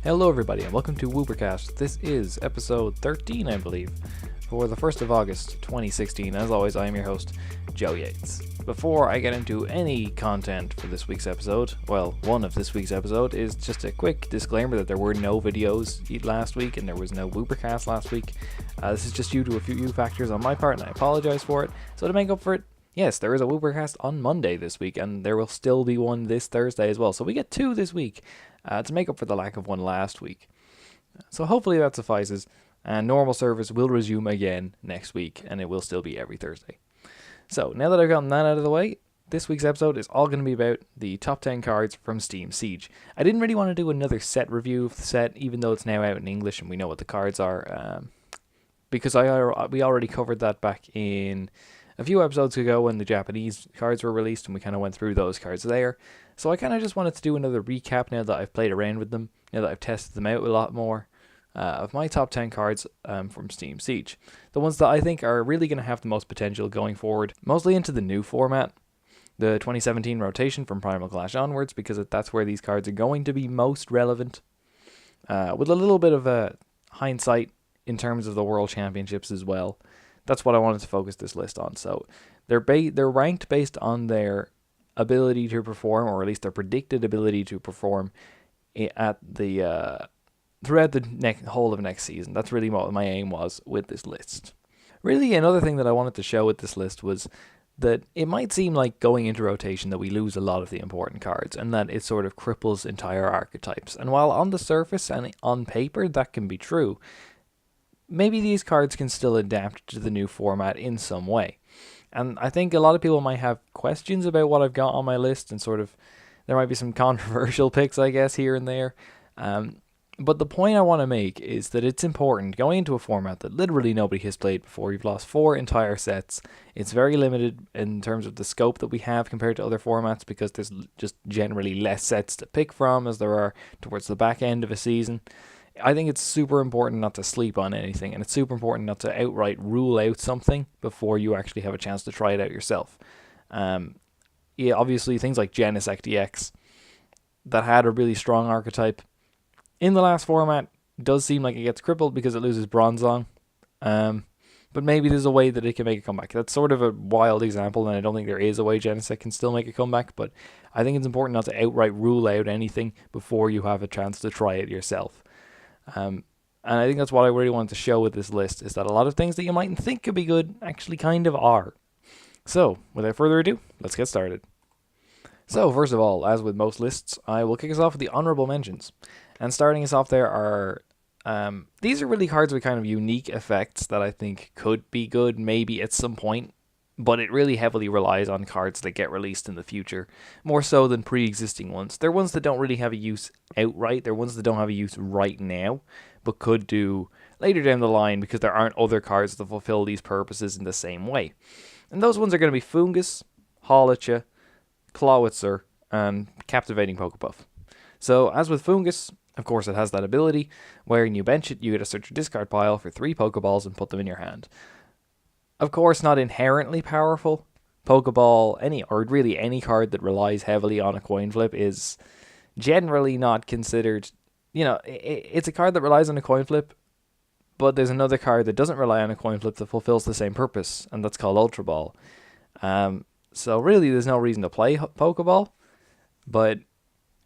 Hello everybody and welcome to Woopercast. This is episode 13, I believe, for the 1st of August 2016. As always, I am your host, Joe Yates. Before I get into any content for this week's episode, well, one of this week's episode is just a quick disclaimer that there were no videos last week and there was no Woopercast last week. This is just due to a few factors on my part and I apologize for it. So to make up for it, yes, there is a Woopercast on Monday this week, and there will still be one this Thursday as well. So we get two this week to make up for the lack of one last week. So hopefully that suffices, and normal service will resume again next week, and it will still be every Thursday. So now that I've gotten that out of the way, this week's episode is all going to be about the top 10 cards from Steam Siege. I didn't really want to do another set review of the set, even though it's now out in English and we know what the cards are, because we already covered that back in a few episodes ago when the Japanese cards were released, and we kind of went through those cards there. So I kind of just wanted to do another recap now that I've played around with them, now that I've tested them out a lot more, of my top 10 cards from Steam Siege. The ones that I think are really going to have the most potential going forward, mostly into the new format, the 2017 rotation from Primal Clash onwards, because that's where these cards are going to be most relevant, with a little bit of a hindsight in terms of the World Championships as well. That's what I wanted to focus this list on. So they're ranked based on their ability to perform, or at least their predicted ability to perform at the throughout the whole of next season. That's really what my aim was with this list. Really, another thing that I wanted to show with this list was that it might seem like going into rotation that we lose a lot of the important cards, and that it sort of cripples entire archetypes. And while on the surface and on paper that can be true, maybe these cards can still adapt to the new format in some way. And I think a lot of people might have questions about what I've got on my list, and sort of there might be some controversial picks, I guess, here and there. But the point I want to make is that it's important going into a format that literally nobody has played before. You've lost 4 entire sets. It's very limited in terms of the scope that we have compared to other formats, because there's just generally less sets to pick from as there are towards the back end of a season. I think it's super important not to sleep on anything, and it's super important not to outright rule out something before you actually have a chance to try it out yourself. Yeah, obviously things like Xerneas DX that had a really strong archetype in the last format does seem like it gets crippled because it loses Bronzong. But maybe there's a way that it can make a comeback. That's sort of a wild example, and I don't think there is a way Xerneas can still make a comeback, but I think it's important not to outright rule out anything before you have a chance to try it yourself. And I think that's what I really wanted to show with this list, is that a lot of things that you mightn't think could be good actually kind of are. So, without further ado, let's get started. So, first of all, as with most lists, I will kick us off with the honorable mentions. And starting us off there are, these are really cards with kind of unique effects that I think could be good maybe at some point, but it really heavily relies on cards that get released in the future, more so than pre-existing ones. They're ones that don't really have a use outright. They're ones that don't have a use right now, but could do later down the line because there aren't other cards that fulfill these purposes in the same way. And those ones are going to be Foongus, Hawlucha, Clawitzer, and Captivating Pokepuff. So, as with Foongus, of course it has that ability where when you bench it, you get to search your discard pile for 3 Pokeballs and put them in your hand. Of course, not inherently powerful. Pokeball, any card that relies heavily on a coin flip is generally not considered, it's a card that relies on a coin flip, but there's another card that doesn't rely on a coin flip that fulfills the same purpose, and that's called Ultra Ball. So really there's no reason to play Pokeball, but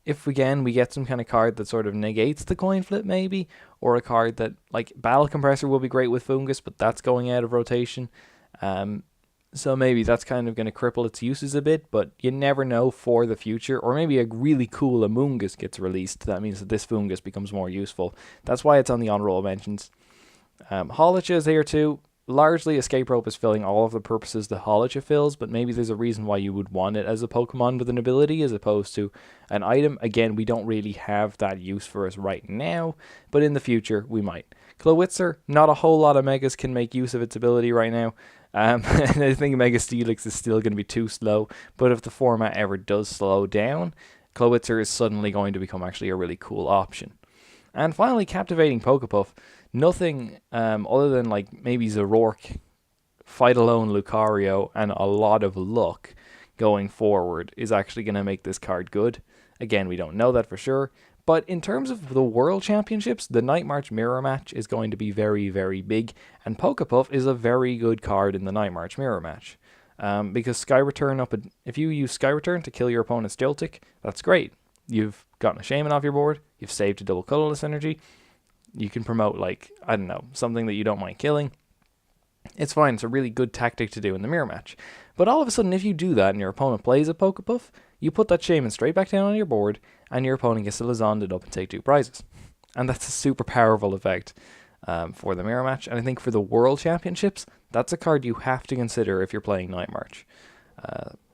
if we get some kind of card that sort of negates the coin flip maybe, or a card that, like Battle Compressor will be great with Foongus, but that's going out of rotation. So maybe that's kind of going to cripple its uses a bit, but you never know for the future. Or maybe a really cool Amoonguss gets released. That means that this Foongus becomes more useful. That's why it's on the honorable mentions. Hawlucha is here too. Largely, Escape Rope is filling all of the purposes that Hawlucha fills, but maybe there's a reason why you would want it as a Pokemon with an ability as opposed to an item. Again, we don't really have that use for us right now, but in the future, we might. Clawitzer, not a whole lot of Megas can make use of its ability right now. And I think Mega Steelix is still going to be too slow, but if the format ever does slow down, Clawitzer is suddenly going to become actually a really cool option. And finally, Captivating Pokepuff. Nothing other than like maybe Zoroark, Fight Alone Lucario, and a lot of luck going forward is actually going to make this card good. Again, we don't know that for sure, But in terms of the World Championships, the Night March Mirror Match is going to be very, very big, and Pokepuff is a very good card in the Night March Mirror Match. Because Sky Return if you use Sky Return to kill your opponent's Joltik, that's great. You've gotten a Shaman off your board, you've saved a double colorless energy, you can promote, like, I don't know, something that you don't mind killing. It's fine, it's a really good tactic to do in the mirror match. But all of a sudden, if you do that and your opponent plays a Pokepuff, you put that Shaman straight back down on your board, and your opponent gets to Lazond it up and take 2 prizes. And that's a super powerful effect for the mirror match. And I think for the World Championships, that's a card you have to consider if you're playing Night March.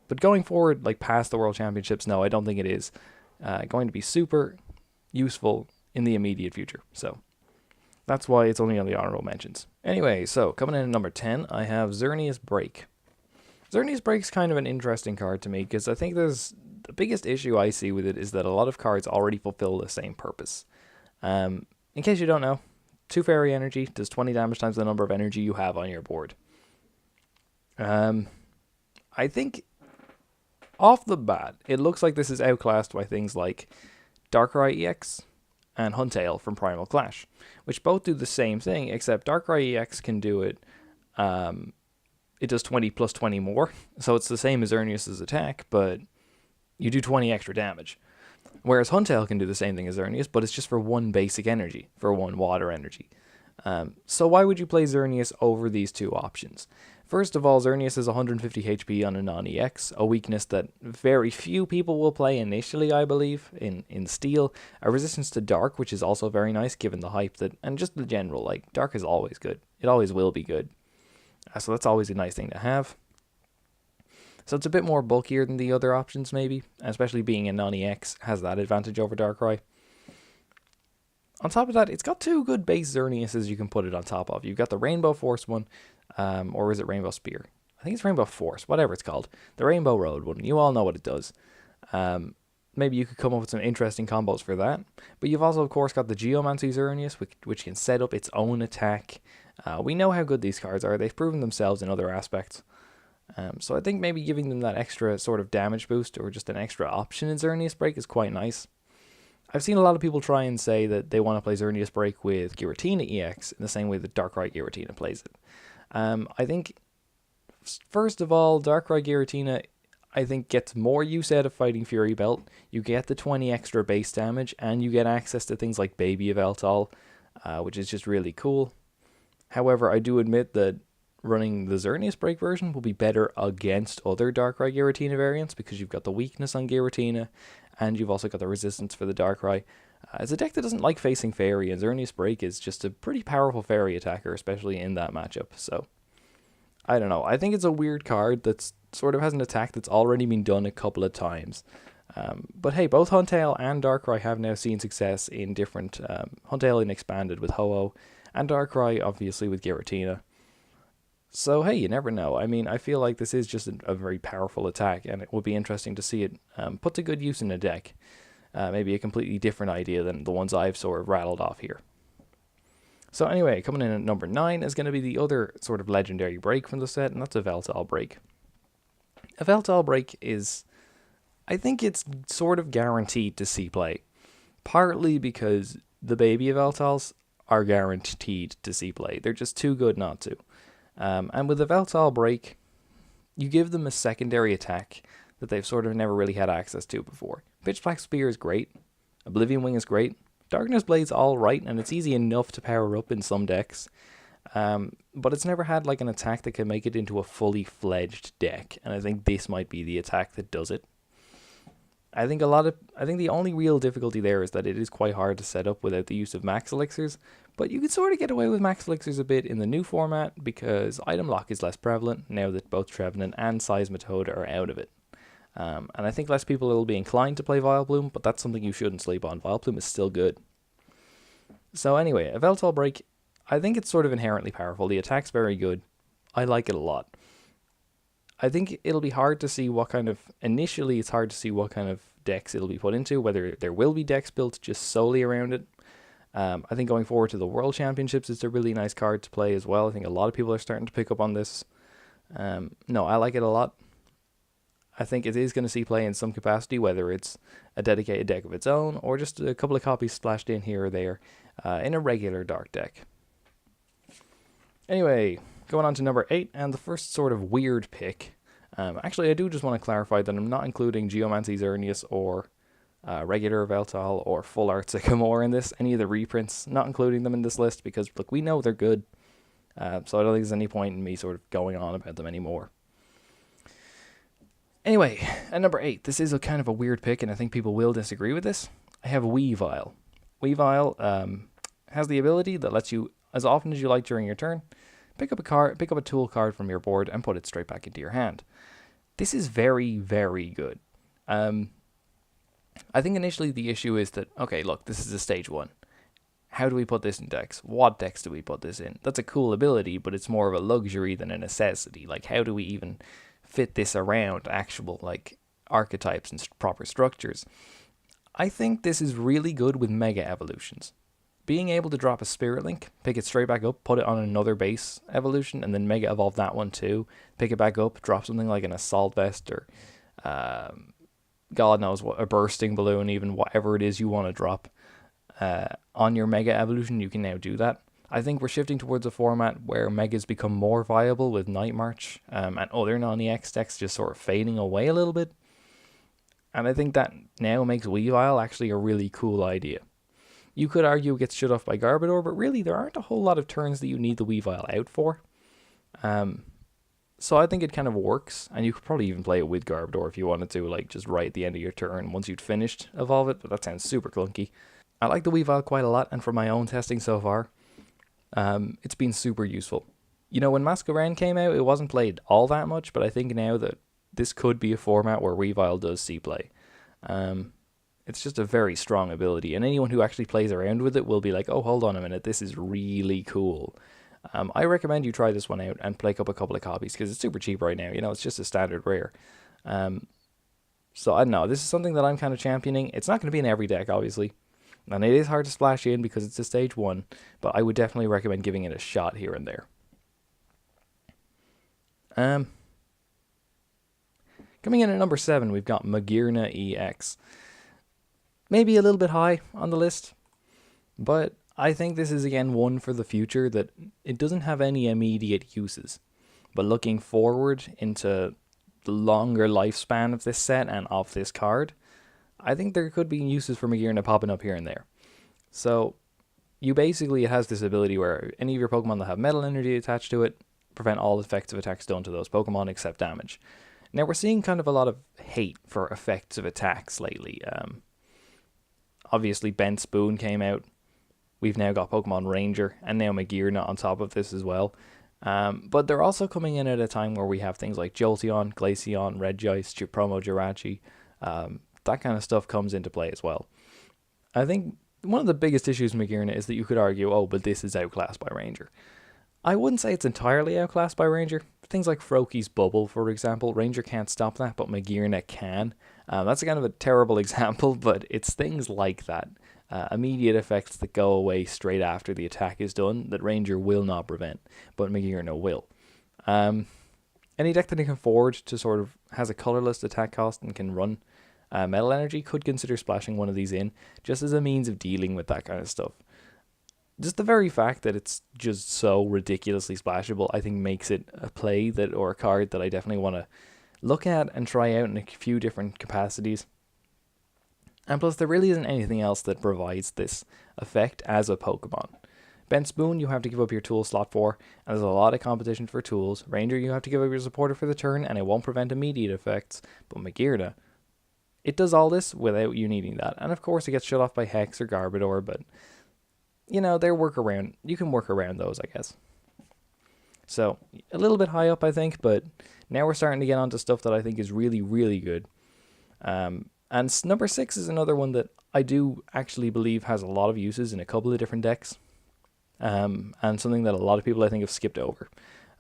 But going forward, like past the World Championships, no, I don't think it is going to be super useful in the immediate future. So that's why it's only on the honorable mentions. Anyway, so coming in at number 10, I have Xerneas Break. Xerneas Break's kind of an interesting card to me, because I think the biggest issue I see with it is that a lot of cards already fulfill the same purpose. In case you don't know, 2 Fairy Energy does 20 damage times the number of energy you have on your board. I think, off the bat, it looks like this is outclassed by things like Darkrai EX and Huntail from Primal Clash, which both do the same thing, except Darkrai EX can do it, it does 20 plus 20 more, so it's the same as Xerneas' attack, but you do 20 extra damage. Whereas Huntail can do the same thing as Xerneas, but it's just for 1 basic energy, for 1 water energy. So why would you play Xerneas over these 2 options? First of all, Xerneas is 150 HP on a non-EX, a weakness that very few people will play initially, I believe, in Steel. A resistance to Dark, which is also very nice given the hype that, and just the general, like, Dark is always good. It always will be good. So that's always a nice thing to have. So it's a bit more bulkier than the other options, maybe, especially being a non-EX has that advantage over Darkrai. On top of that, it's got 2 good base Xerneases you can put it on top of. You've got the Rainbow Force one, or is it Rainbow Spear? I think it's Rainbow Force, whatever it's called. The Rainbow Road one, you all know what it does. Maybe you could come up with some interesting combos for that. But you've also, of course, got the Geomancy Xerneas, which can set up its own attack. We know how good these cards are. They've proven themselves in other aspects. So I think maybe giving them that extra sort of damage boost or just an extra option in Xerneas Break is quite nice. I've seen a lot of people try and say that they want to play Xerneas Break with Giratina EX in the same way that Darkrai Giratina plays it. I think, first of all, Darkrai Giratina, I think, gets more use out of fighting Fury Belt. You get the 20 extra base damage, and you get access to things like Baby Yveltal, which is just really cool. However, I do admit that running the Xerneas Break version will be better against other Darkrai Giratina variants, because you've got the weakness on Giratina, and you've also got the resistance for the Darkrai. It's a deck that doesn't like facing Fairy, and Xerneas Break is just a pretty powerful Fairy attacker, especially in that matchup. So, I don't know. I think it's a weird card that sort of has an attack that's already been done a couple of times. But hey, both Huntail and Darkrai have now seen success in different... Huntail in Expanded with Ho-Oh, and Darkrai, obviously, with Giratina. So, hey, you never know. I mean, I feel like this is just a very powerful attack, and it would be interesting to see it put to good use in a deck. Maybe a completely different idea than the ones I've sort of rattled off here. So anyway, coming in at number 9 is going to be the other sort of legendary break from the set, and that's a Yveltal Break. A Yveltal Break is... I think it's sort of guaranteed to see play. Partly because the baby Yveltals are guaranteed to see play. They're just too good not to. And with the Yveltal Break, you give them a secondary attack that they've sort of never really had access to before. Pitch Black Spear is great. Oblivion Wing is great. Darkness Blade's alright, and it's easy enough to power up in some decks. But it's never had like an attack that can make it into a fully fledged deck, and I think this might be the attack that does it. I think the only real difficulty there is that it is quite hard to set up without the use of Max Elixirs, but you can sort of get away with Max Elixirs a bit in the new format because item lock is less prevalent now that both Trevenant and Seismitoad are out of it. And I think less people will be inclined to play Vileplume, but that's something you shouldn't sleep on. Vileplume is still good. So anyway, a Yveltal Break, I think it's sort of inherently powerful. The attack's very good. I like it a lot. I think it'll be hard to see what kind of... Initially, it's hard to see what kind of decks it'll be put into, whether there will be decks built just solely around it. I think going forward to the World Championships, it's a really nice card to play as well. I think a lot of people are starting to pick up on this. No, I like it a lot. I think it is going to see play in some capacity, whether it's a dedicated deck of its own or just a couple of copies splashed in here or there in a regular dark deck. Anyway, going on to number 8, and the first sort of weird pick. Actually, I do just want to clarify that I'm not including Geomancy Xerneas or regular Veltal or Full Art Sycamore in this, any of the reprints, not including them in this list because, look, we know they're good. So I don't think there's any point in me sort of going on about them anymore. Anyway, at number 8, this is a kind of a weird pick, and I think people will disagree with this. I have Weavile. Weavile has the ability that lets you, as often as you like during your turn, pick up a tool card from your board and put it straight back into your hand. This is very, very good. I think initially the issue is that, okay, look, this is a stage 1. How do we put this in decks? What decks do we put this in? That's a cool ability, but it's more of a luxury than a necessity. Like, how do we even fit this around actual, like, archetypes and proper structures? I think this is really good with Mega Evolutions. Being able to drop a Spirit Link, pick it straight back up, put it on another base evolution, and then Mega Evolve that one too, pick it back up, drop something like an Assault Vest or God knows what, a Bursting Balloon, even whatever it is you want to drop on your Mega Evolution, you can now do that. I think we're shifting towards a format where Megas become more viable with Night March and other non-EX decks just sort of fading away a little bit. And I think that now makes Weavile actually a really cool idea. You could argue it gets shut off by Gardevoir, but really there aren't a whole lot of turns that you need the Weavile out for. So I think it kind of works, and you could probably even play it with Gardevoir if you wanted to, like just right at the end of your turn once you'd finished evolve it, but that sounds super clunky. I like the Weavile quite a lot, and from my own testing so far, it's been super useful. You know, when Masquerain came out, it wasn't played all that much, but I think now that this could be a format where Weavile does see play. It's just a very strong ability, and anyone who actually plays around with it will be like, oh, hold on a minute, this is really cool. I recommend you try this one out and pick up a couple of copies, because it's super cheap right now. You know, it's just a standard rare. So I don't know, this is something that I'm kind of championing. It's not going to be in every deck, obviously, and it is hard to splash in because it's a stage 1, but I would definitely recommend giving it a shot here and there. Coming in at number 7, we've got Magearna EX. Maybe a little bit high on the list, but I think this is again one for the future that it doesn't have any immediate uses. But looking forward into the longer lifespan of this set and of this card, I think there could be uses for Magearna popping up here and there. So it has this ability where any of your Pokemon that have metal energy attached to it prevent all effects of attacks done to those Pokemon except damage. Now we're seeing kind of a lot of hate for effects of attacks lately. Obviously Bent Spoon came out. We've now got Pokemon Ranger and now Magearna on top of this as well. But they're also coming in at a time where we have things like Jolteon, Glaceon, Regice, Promo Jirachi. That kind of stuff comes into play as well. I think one of the biggest issues with Magearna is that you could argue, oh, but this is outclassed by Ranger. I wouldn't say it's entirely outclassed by Ranger. Things like Froakie's Bubble, for example, Ranger can't stop that, but Magearna can. That's kind of a terrible example, but it's things like that. Immediate effects that go away straight after the attack is done that Ranger will not prevent, but Magearna will. Any deck that can afford to sort of has a colorless attack cost and can run Metal Energy could consider splashing one of these in, just as a means of dealing with that kind of stuff. Just the very fact that it's just so ridiculously splashable, I think makes it a play or a card that I definitely want to look at and try out in a few different capacities. And plus, there really isn't anything else that provides this effect as a Pokemon. Bent Spoon, you have to give up your tool slot for, and there's a lot of competition for tools. Ranger, you have to give up your supporter for the turn, and it won't prevent immediate effects. But Magearna, it does all this without you needing that. And of course, it gets shut off by Hex or Gardevoir, but you know, you can work around those, I guess. So, a little bit high up, I think, but now we're starting to get onto stuff that I think is really, really good. And number 6 is another one that I do actually believe has a lot of uses in a couple of different decks. And something that a lot of people, I think, have skipped over.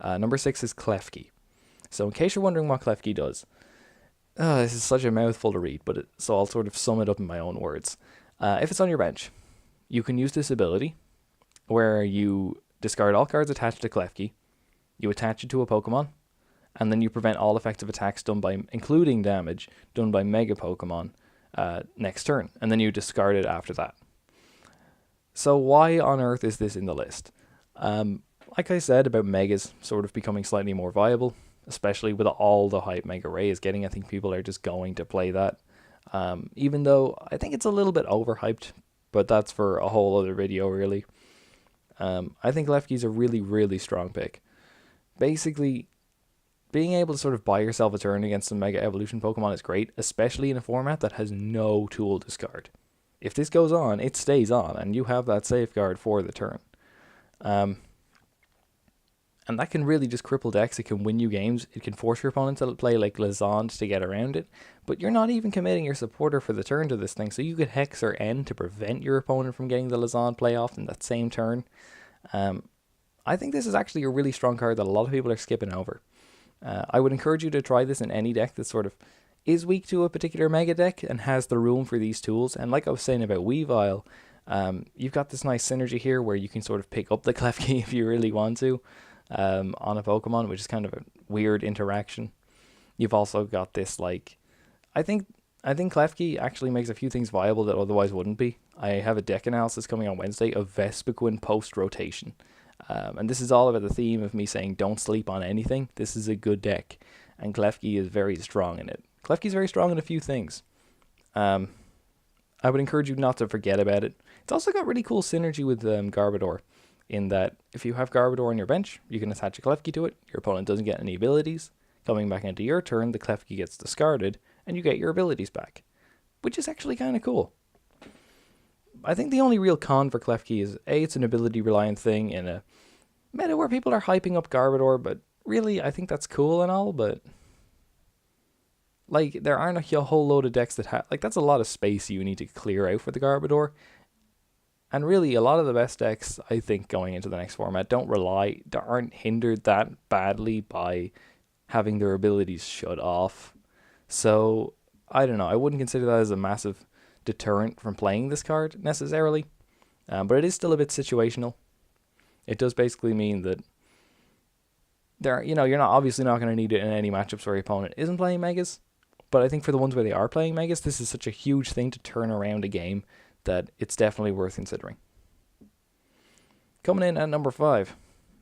Number 6 is Klefki. So, in case you're wondering what Klefki does, this is such a mouthful to read, so I'll sort of sum it up in my own words. If it's on your bench, you can use this ability where you discard all cards attached to Klefki, you attach it to a Pokemon, and then you prevent all effective attacks done by, including damage, done by Mega Pokemon next turn, and then you discard it after that. So why on earth is this in the list? Like I said about Megas sort of becoming slightly more viable, especially with all the hype Mega Ray is getting. I think people are just going to play that. Even though I think it's a little bit overhyped, but that's for a whole other video really. I think Klefki's a really, really strong pick. Basically, being able to sort of buy yourself a turn against some Mega Evolution Pokemon is great, especially in a format that has no tool discard. If this goes on, it stays on, and you have that safeguard for the turn. And that can really just cripple decks. It can win you games. It can force your opponent to play like Lezond to get around it. But you're not even committing your supporter for the turn to this thing. So you could Hex or End to prevent your opponent from getting the Lezond play off in that same turn. I think this is actually a really strong card that a lot of people are skipping over. I would encourage you to try this in any deck that sort of is weak to a particular Mega deck and has the room for these tools. And like I was saying about Weavile, you've got this nice synergy here where you can sort of pick up the Klefki if you really want to. On a Pokemon, which is kind of a weird interaction. You've also got this, like, I think Klefki actually makes a few things viable that otherwise wouldn't be. I have a deck analysis coming on Wednesday of Vespiquen post-rotation. And this is all about the theme of me saying don't sleep on anything. This is a good deck. And Klefki is very strong in it. Klefki's very strong in a few things. I would encourage you not to forget about it. It's also got really cool synergy with Gardevoir, in that if you have Gardevoir on your bench, you can attach a Klefki to it, your opponent doesn't get any abilities, coming back into your turn, the Klefki gets discarded, and you get your abilities back, which is actually kind of cool. I think the only real con for Klefki is, A, it's an ability-reliant thing in a meta where people are hyping up Gardevoir, but really, I think that's cool and all, but like, there aren't a whole load of decks that have, like, that's a lot of space you need to clear out for the Gardevoir. And really, a lot of the best decks, I think, going into the next format aren't hindered that badly by having their abilities shut off. So, I don't know. I wouldn't consider that as a massive deterrent from playing this card, necessarily. But it is still a bit situational. It does basically mean that you're obviously not going to need it in any matchups where your opponent isn't playing Megas. But I think for the ones where they are playing Megas, this is such a huge thing to turn around a game that it's definitely worth considering. Coming in at number 5,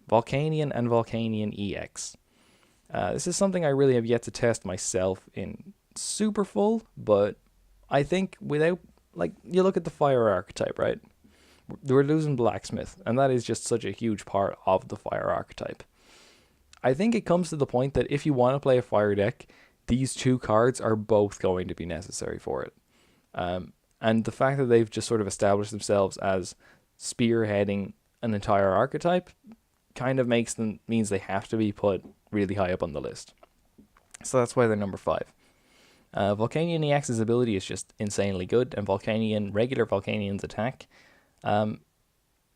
Volcanion and Volcanion EX. This is something I really have yet to test myself in super full, but I think without, like, you look at the fire archetype, right? We're losing Blacksmith, and that is just such a huge part of the fire archetype. I think it comes to the point that if you want to play a fire deck, these two cards are both going to be necessary for it. And the fact that they've just sort of established themselves as spearheading an entire archetype kind of means they have to be put really high up on the list. So that's why they're number 5. Volcanion EX's ability is just insanely good, and regular Volcanion's attack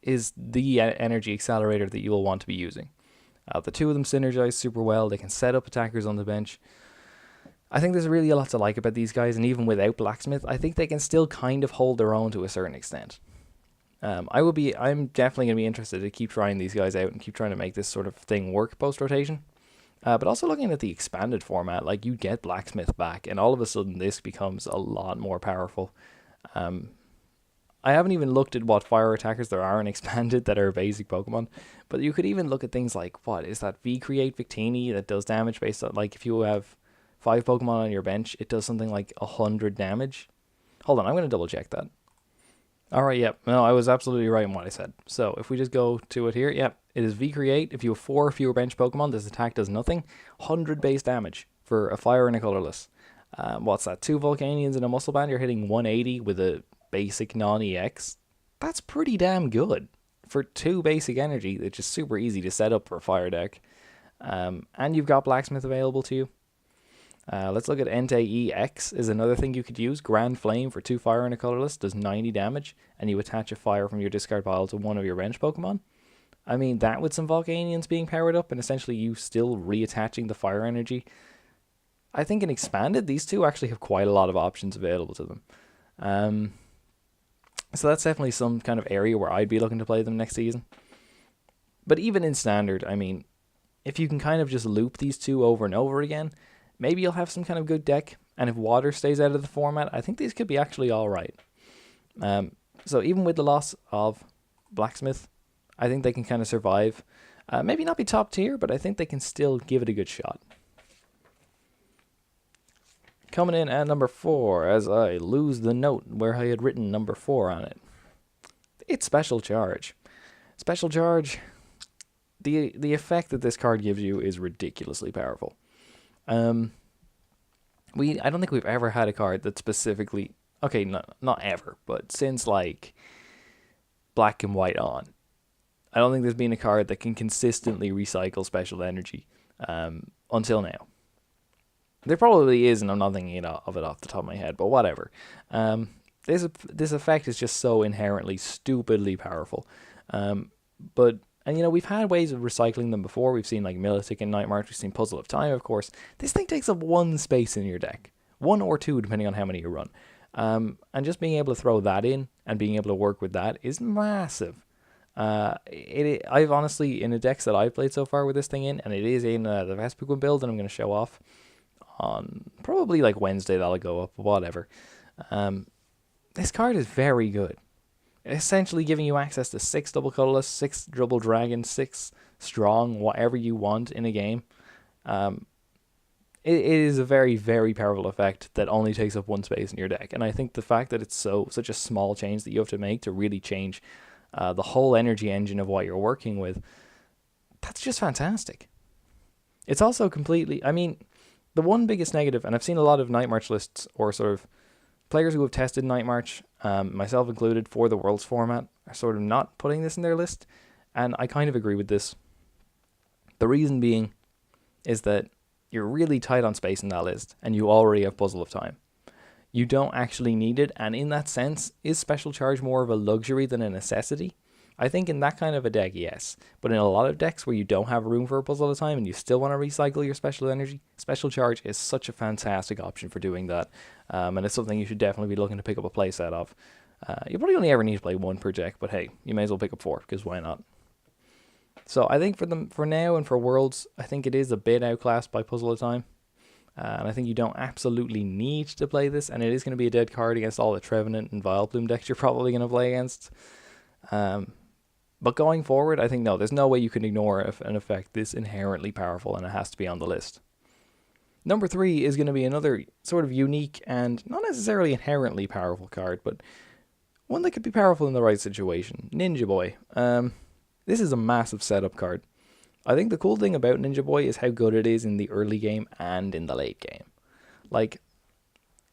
is the energy accelerator that you will want to be using. The two of them synergize super well. They can set up attackers on the bench. I think there's really a lot to like about these guys, and even without Blacksmith, I think they can still kind of hold their own to a certain extent. I'm definitely going to be interested to keep trying these guys out and keep trying to make this sort of thing work post-rotation. But also looking at the expanded format, like, you get Blacksmith back, and all of a sudden this becomes a lot more powerful. I haven't even looked at what fire attackers there are in expanded that are basic Pokemon, but you could even look at things like, what is that V-Create Victini that does damage based on, like, if you have 5 Pokemon on your bench, it does something like 100 damage. Hold on, I'm going to double check that. Alright, yep. No, I was absolutely right in what I said. So, if we just go to it here, yep. It is V-Create. If you have 4 or fewer bench Pokemon, this attack does nothing. 100 base damage for a fire and a colorless. What's that? 2 Volcanions and a Muscle Band, you're hitting 180 with a basic non-EX. That's pretty damn good. For 2 basic energy, it's just super easy to set up for a fire deck. And you've got Blacksmith available to you. Let's look at Entei EX is another thing you could use. Grand Flame for 2 fire and a colorless does 90 damage, and you attach a fire from your discard pile to one of your bench Pokemon. I mean, that with some Volcanions being powered up and essentially you still reattaching the fire energy. I think in Expanded, these two actually have quite a lot of options available to them. So that's definitely some kind of area where I'd be looking to play them next season. But even in Standard, I mean, if you can kind of just loop these two over and over again, maybe you'll have some kind of good deck. And if water stays out of the format, I think these could be actually all right. So even with the loss of Blacksmith, I think they can kind of survive. Maybe not be top tier, but I think they can still give it a good shot. Coming in at number 4, as I lose the note where I had written number 4 on it. It's Special Charge. Special Charge, the effect that this card gives you is ridiculously powerful. I don't think we've ever had a card that specifically, okay, not ever, but since like Black and White on, I don't think there's been a card that can consistently recycle special energy until now. There probably is, and I'm not thinking of it off the top of my head, but whatever. This effect is just so inherently stupidly powerful. And we've had ways of recycling them before. We've seen like Militic and Night March. We've seen Puzzle of Time, of course. This thing takes up 1 space in your deck. 1 or 2, depending on how many you run. And just being able to throw that in and being able to work with that is massive. I've honestly, in the decks that I've played so far with this thing in, and it is in the Vespiquen build that I'm going to show off on probably like Wednesday, that'll go up, whatever. This card is very good. Essentially giving you access to 6 double colorless, 6 double dragon, 6 strong, whatever you want in a game. It is a very, very powerful effect that only takes up 1 space in your deck. And I think the fact that it's such a small change that you have to make to really change the whole energy engine of what you're working with, that's just fantastic. It's also completely, the one biggest negative, and I've seen a lot of Night March lists, or sort of players who have tested Night March, myself included, for the Worlds format, are sort of not putting this in their list, and I kind of agree with this. The reason being is that you're really tight on space in that list, and you already have Puzzle of Time. You don't actually need it, and in that sense, is Special Charge more of a luxury than a necessity? I think in that kind of a deck, yes. But in a lot of decks where you don't have room for a Puzzle of Time and you still want to recycle your special energy, Special Charge is such a fantastic option for doing that. And it's something you should definitely be looking to pick up a playset of. You probably only ever need to play 1 per deck, but hey, you may as well pick up 4, because why not? So I think for now and for Worlds, I think it is a bit outclassed by Puzzle of Time. And I think you don't absolutely need to play this, and it is going to be a dead card against all the Trevenant and Vileplume decks you're probably going to play against. But going forward, I think no, there's no way you can ignore an effect this inherently powerful, and it has to be on the list. Number 3 is going to be another sort of unique and not necessarily inherently powerful card, but one that could be powerful in the right situation. Ninja Boy. This is a massive setup card. I think the cool thing about Ninja Boy is how good it is in the early game and in the late game. Like,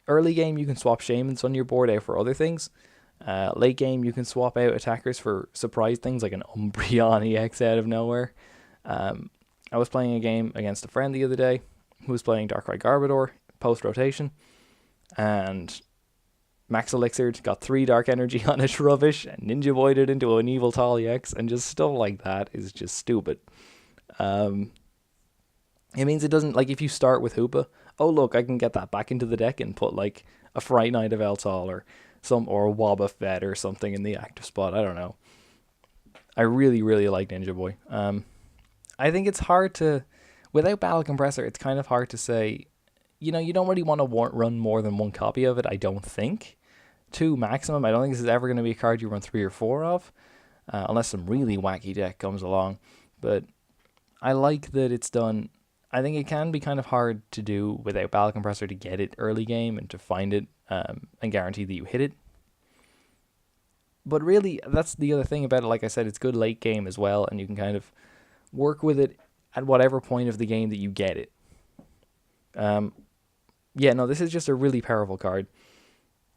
early game you can swap Shamans on your board out for other things. Late game you can swap out attackers for surprise things like an Umbreon EX out of nowhere. I was playing a game against a friend the other day who was playing Darkrai Gardevoir post-rotation, and Max Elixir got 3 Dark Energy on his rubbish and Ninja Boyed it into an Evil Tall EX, and just stuff like that is just stupid. It means it doesn't, like, if you start with Hoopa, oh look, I can get that back into the deck and put like a Fright Knight of Eltal or a Wobbuffet or something in the active spot. I don't know. I really, really like Ninja Boy. I think it's hard to, without Battle Compressor, it's kind of hard to say, you don't really want to run more than 1 copy of it, I don't think. 2 maximum. I don't think this is ever going to be a card you run 3 or 4 of, unless some really wacky deck comes along. But I like that it's done. I think it can be kind of hard to do without Battle Compressor to get it early game and to find it and guarantee that you hit it. But really, that's the other thing about it. Like I said, it's good late game as well, and you can kind of work with it at whatever point of the game that you get it. This is just a really powerful card.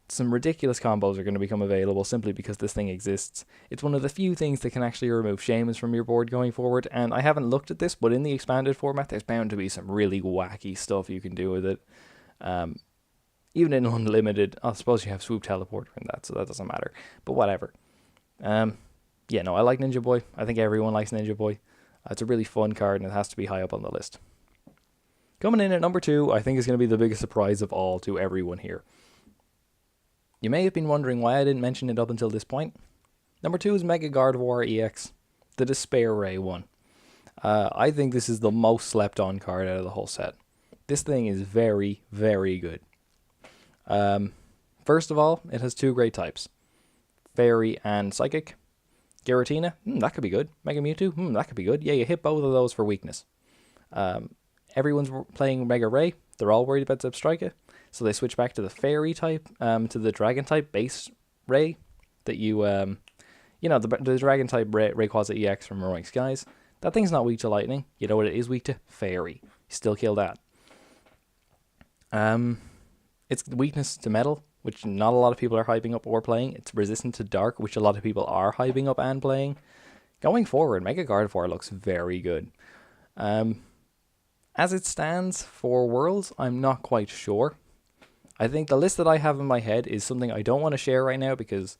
Some ridiculous combos are going to become available simply because this thing exists. It's one of the few things that can actually remove Shamans from your board going forward, and I haven't looked at this, but in the expanded format, there's bound to be some really wacky stuff you can do with it. Even in Unlimited, I suppose you have Swoop Teleporter in that, so that doesn't matter. But whatever. I like Ninja Boy. I think everyone likes Ninja Boy. It's a really fun card, and it has to be high up on the list. Coming in at number 2, I think is going to be the biggest surprise of all to everyone here. You may have been wondering why I didn't mention it up until this point. Number 2 is Mega Gardevoir EX, the Despair Ray one. I think this is the most slept on card out of the whole set. This thing is very, very good. First of all, it has 2 great types. Fairy and Psychic. Giratina, that could be good. Mega Mewtwo, that could be good. Yeah, you hit both of those for weakness. Everyone's playing Mega Ray. They're all worried about Zebstrika. So they switch back to the Fairy type, to the Dragon type base Ray. That you, the Dragon type Rayquaza EX from Roaring Skies. That thing's not weak to Lightning. You know what it is weak to? Fairy. You still kill that. It's weakness to Metal, which not a lot of people are hyping up or playing. It's resistant to Dark, which a lot of people are hyping up and playing. Going forward, Mega Gardevoir looks very good. As it stands for Worlds, I'm not quite sure. I think the list that I have in my head is something I don't want to share right now because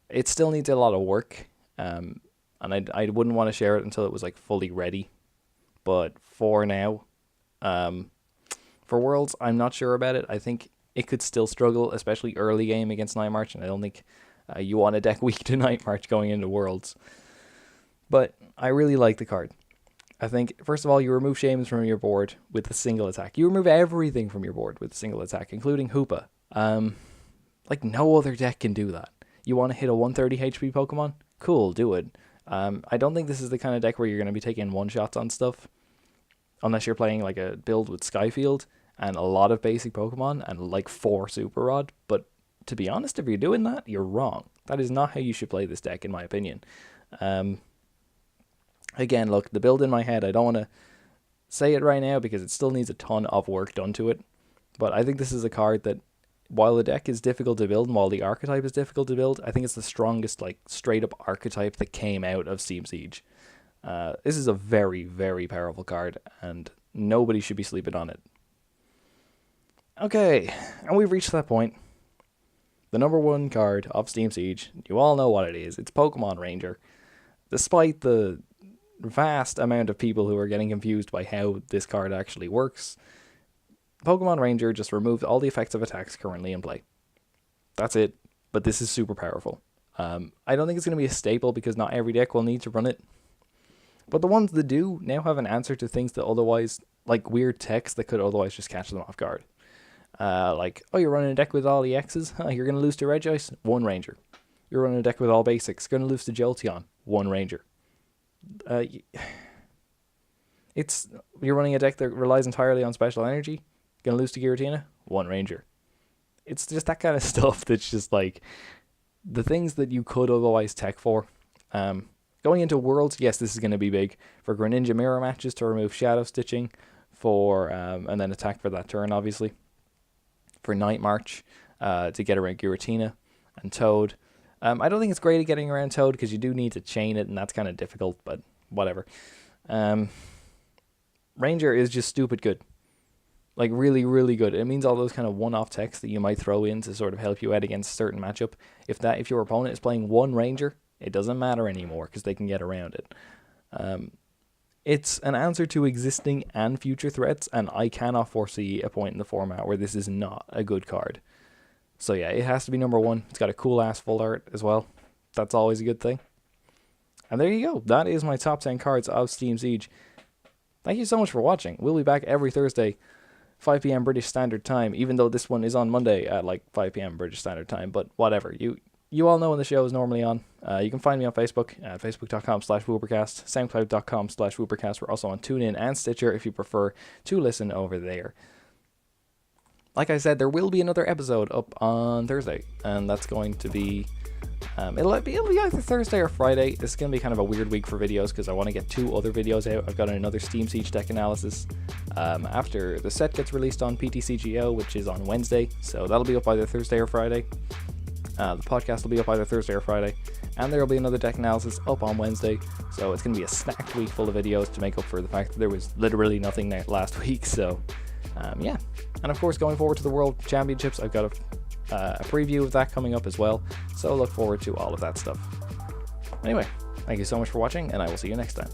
it still needs a lot of work. And I wouldn't want to share it until it was like fully ready. But for now, for Worlds, I'm not sure about it. I think it could still struggle, especially early game against Night March, and I don't think you want a deck weak to Night March going into Worlds. But I really like the card. I think, first of all, you remove Shames from your board with a single attack. You remove everything from your board with a single attack, including Hoopa. Like, no other deck can do that. You want to hit a 130 HP Pokemon? Cool, do it. I don't think this is the kind of deck where you're going to be taking one-shots on stuff, unless you're playing like a build with Skyfield and a lot of basic Pokemon and like 4 Super Rod. But to be honest, if you're doing that, you're wrong. That is not how you should play this deck, in my opinion. Again, look, the build in my head, I don't want to say it right now because it still needs a ton of work done to it. But I think this is a card that, while the deck is difficult to build and while the archetype is difficult to build, I think it's the strongest, like, straight-up archetype that came out of Steam Siege. This is a very, very powerful card, and nobody should be sleeping on it. Okay, and we've reached that point. The number 1 card of Steam Siege, you all know what it is. It's Pokemon Ranger. Despite the vast amount of people who are getting confused by how this card actually works, Pokemon Ranger just removed all the effects of attacks currently in play. That's it, but this is super powerful. I don't think it's going to be a staple because not every deck will need to run it. But the ones that do now have an answer to things that otherwise, like weird text that could otherwise just catch them off guard. Like, oh, you're running a deck with all EXs? You're going to lose to Regice? 1 Ranger. You're running a deck with all basics? Going to lose to Jolteon? 1 Ranger. You're running a deck that relies entirely on special energy? Going to lose to Giratina? 1 Ranger. It's just that kind of stuff that's just like the things that you could otherwise tech for. Going into Worlds, yes, this is going to be big. For Greninja Mirror matches to remove Shadow Stitching, and then attack for that turn, obviously. For Night March, to get around Giratina and Toad. I don't think it's great at getting around Toad because you do need to chain it, and that's kind of difficult, but whatever. Ranger is just stupid good. Like, really, really good. It means all those kind of one-off techs that you might throw in to sort of help you out against a certain matchup. If your opponent is playing 1 Ranger, it doesn't matter anymore because they can get around it. It's an answer to existing and future threats, and I cannot foresee a point in the format where this is not a good card. So yeah, it has to be number 1. It's got a cool-ass full art as well. That's always a good thing. And there you go. That is my top 10 cards of Steam Siege. Thank you so much for watching. We'll be back every Thursday, 5 p.m. British Standard Time, even though this one is on Monday at like 5 p.m. British Standard Time, but whatever. You all know when the show is normally on. You can find me on Facebook at facebook.com/Woopercast, soundcloud.com/Woopercast. We're also on TuneIn and Stitcher if you prefer to listen over there. Like I said, there will be another episode up on Thursday, and that's going to be, it'll be either Thursday or Friday. This is going to be kind of a weird week for videos because I want to get 2 other videos out. I've got another Steam Siege deck analysis after the set gets released on PTCGO, which is on Wednesday, so that'll be up either Thursday or Friday. The podcast will be up either Thursday or Friday, and there will be another deck analysis up on Wednesday, so it's going to be a stacked week full of videos to make up for the fact that there was literally nothing last week, so yeah. And of course, going forward to the World Championships, I've got a preview of that coming up as well, so look forward to all of that stuff. Anyway, thank you so much for watching, and I will see you next time.